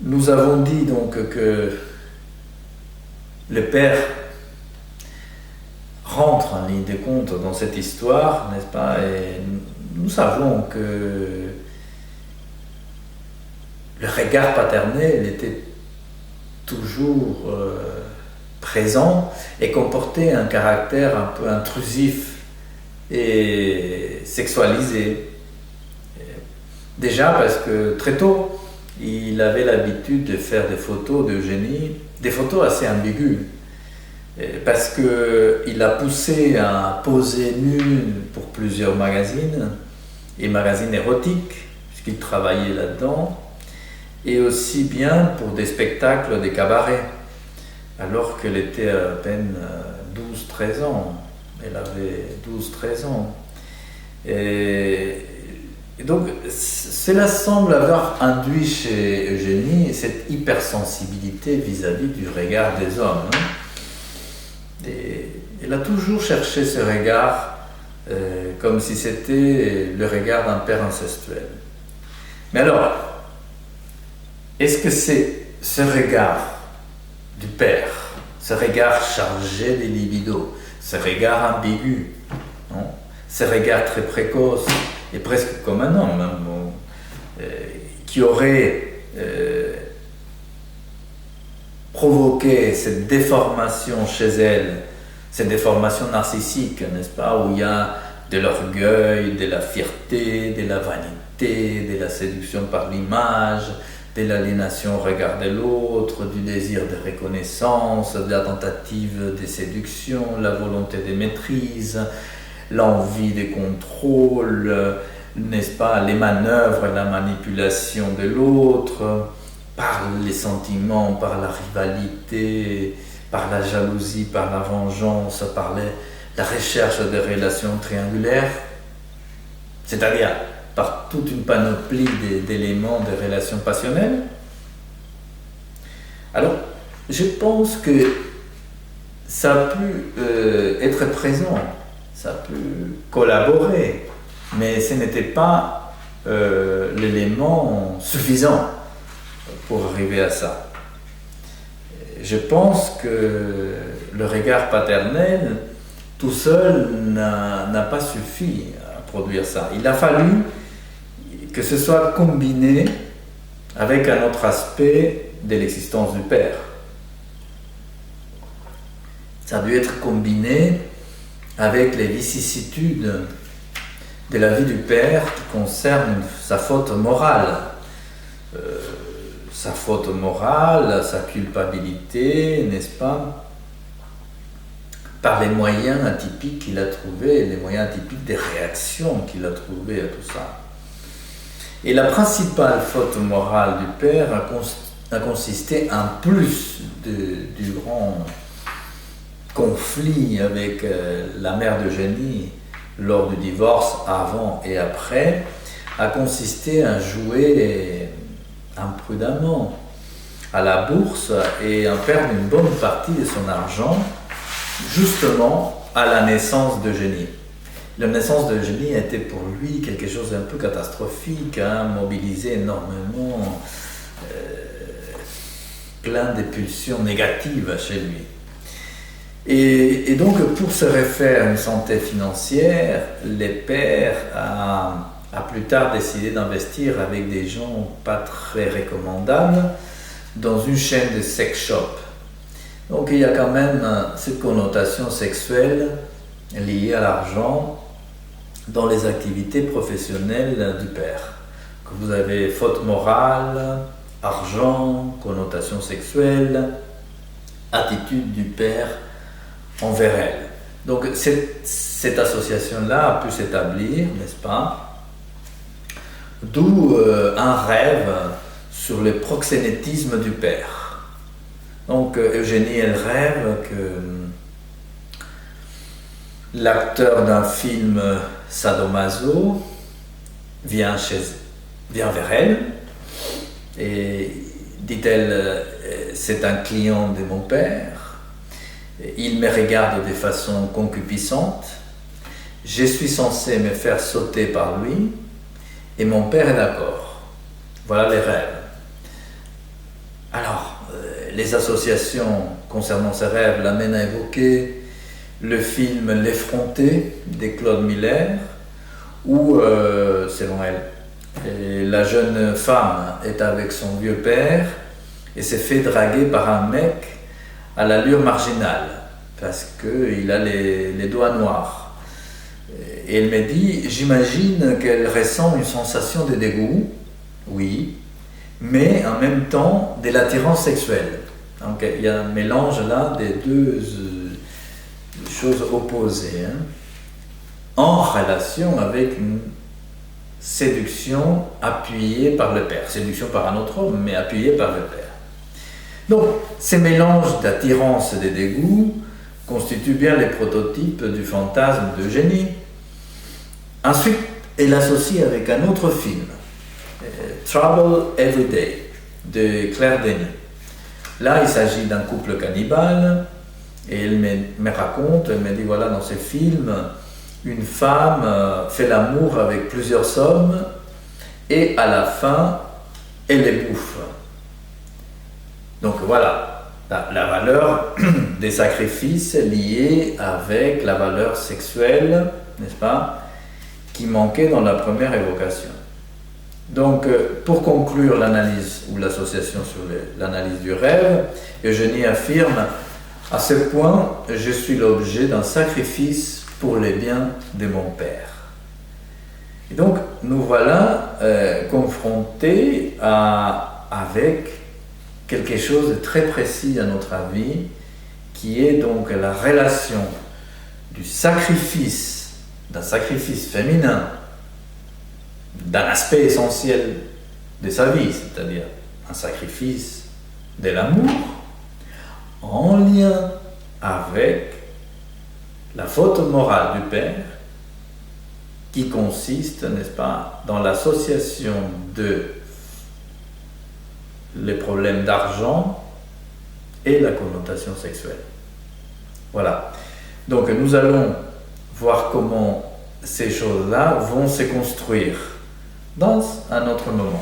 Nous avons dit donc que le père rentre en ligne de compte dans cette histoire, n'est-ce pas? Et nous savons que le regard paternel était toujours présent et comportait un caractère un peu intrusif et sexualisé. Déjà parce que très tôt, il avait l'habitude de faire des photos d'Eugénie, des photos assez ambiguës, parce qu'il a poussé à poser nu pour plusieurs magazines, et magazines érotiques, puisqu'il travaillait là-dedans, et aussi bien pour des spectacles, des cabarets, alors qu'elle était à peine 12-13 ans. Elle avait 12-13 ans. Et donc, cela semble avoir induit chez Eugénie cette hypersensibilité vis-à-vis du regard des hommes. Et elle a toujours cherché ce regard comme si c'était le regard d'un père incestuel. Mais alors, est-ce que c'est ce regard du père, ce regard chargé de libido, ce regard ambigu, non? Ce regard très précoce, et presque comme un homme, hein, qui aurait provoqué cette déformation chez elle, cette déformation narcissique, n'est-ce pas, où il y a de l'orgueil, de la fierté, de la vanité, de la séduction par l'image, de l'aliénation au regard de l'autre, du désir de reconnaissance, de la tentative de séduction, la volonté de maîtrise, l'envie de contrôle, n'est-ce pas, les manœuvres et la manipulation de l'autre, par les sentiments, par la rivalité, par la jalousie, par la vengeance, par la recherche de relations triangulaires, c'est-à-dire par toute une panoplie d'éléments de relations passionnelles. Alors, je pense que ça a pu être présent, ça a pu collaborer, mais ce n'était pas l'élément suffisant pour arriver à ça. Je pense que le regard paternel, tout seul, n'a pas suffi à produire ça. Il a fallu que ce soit combiné avec un autre aspect de l'existence du père. Ça a dû être combiné avec les vicissitudes de la vie du père qui concernent sa faute morale. Sa faute morale, sa culpabilité, n'est-ce pas, par les moyens atypiques qu'il a trouvés, les moyens atypiques des réactions qu'il a trouvées à tout ça. Et la principale faute morale du père a consisté, en plus du grand conflit avec la mère d'Eugénie lors du divorce, avant et après, a consisté à jouer imprudemment à la bourse et à perdre une bonne partie de son argent, justement à la naissance d'Eugénie. La naissance d'Eugénie était pour lui quelque chose d'un peu catastrophique, hein, mobilisé énormément, plein de pulsions négatives chez lui. Et donc, pour se refaire une santé financière, le père a plus tard décidé d'investir avec des gens pas très recommandables dans une chaîne de sex shop. Donc il y a quand même cette connotation sexuelle liée à l'argent dans les activités professionnelles du père. Que vous avez faute morale, argent, connotation sexuelle, attitude du père envers elle. Donc cette association-là a pu s'établir, n'est-ce pas? D'où un rêve sur le proxénétisme du père. Donc Eugénie, elle rêve que l'acteur d'un film sadomaso vient vers elle et dit-elle, c'est un client de mon père, il me regarde de façon concupiscente, je suis censé me faire sauter par lui, et mon père est d'accord. Voilà les rêves. Les associations concernant ses rêves l'amènent à évoquer le film L'Effronté de Claude Miller, où, selon elle, la jeune femme est avec son vieux père et s'est fait draguer par un mec à l'allure marginale, parce qu'il a les doigts noirs. Et elle me dit, j'imagine qu'elle ressent une sensation de dégoût, oui, mais en même temps de l'attirance sexuelle. Donc il y a un mélange là des deux choses opposées, hein, en relation avec une séduction appuyée par le père. Séduction par un autre homme, mais appuyée par le père. Donc, ces mélanges d'attirance et de dégoût constituent bien les prototypes du fantasme d'Eugénie. Ensuite, elle associe avec un autre film, Trouble Every Day, de Claire Denis. Là, il s'agit d'un couple cannibale, et elle me raconte, elle me dit, voilà, dans ce film, une femme fait l'amour avec plusieurs hommes, et à la fin, elle les bouffe. Donc voilà, la valeur des sacrifices liés avec la valeur sexuelle, n'est-ce pas, qui manquait dans la première évocation. Donc, pour conclure l'analyse ou l'association sur l'analyse du rêve, Eugénie affirme, à ce point, je suis l'objet d'un sacrifice pour les biens de mon père. Et donc, nous voilà confrontés avec quelque chose de très précis à notre avis, qui est donc la relation du sacrifice, d'un sacrifice féminin, d'un aspect essentiel de sa vie, c'est-à-dire un sacrifice de l'amour, en lien avec la faute morale du père, qui consiste, n'est-ce pas, dans l'association de les problèmes d'argent et la connotation sexuelle. Voilà. Donc nous allons voir comment ces choses-là vont se construire dans un autre moment.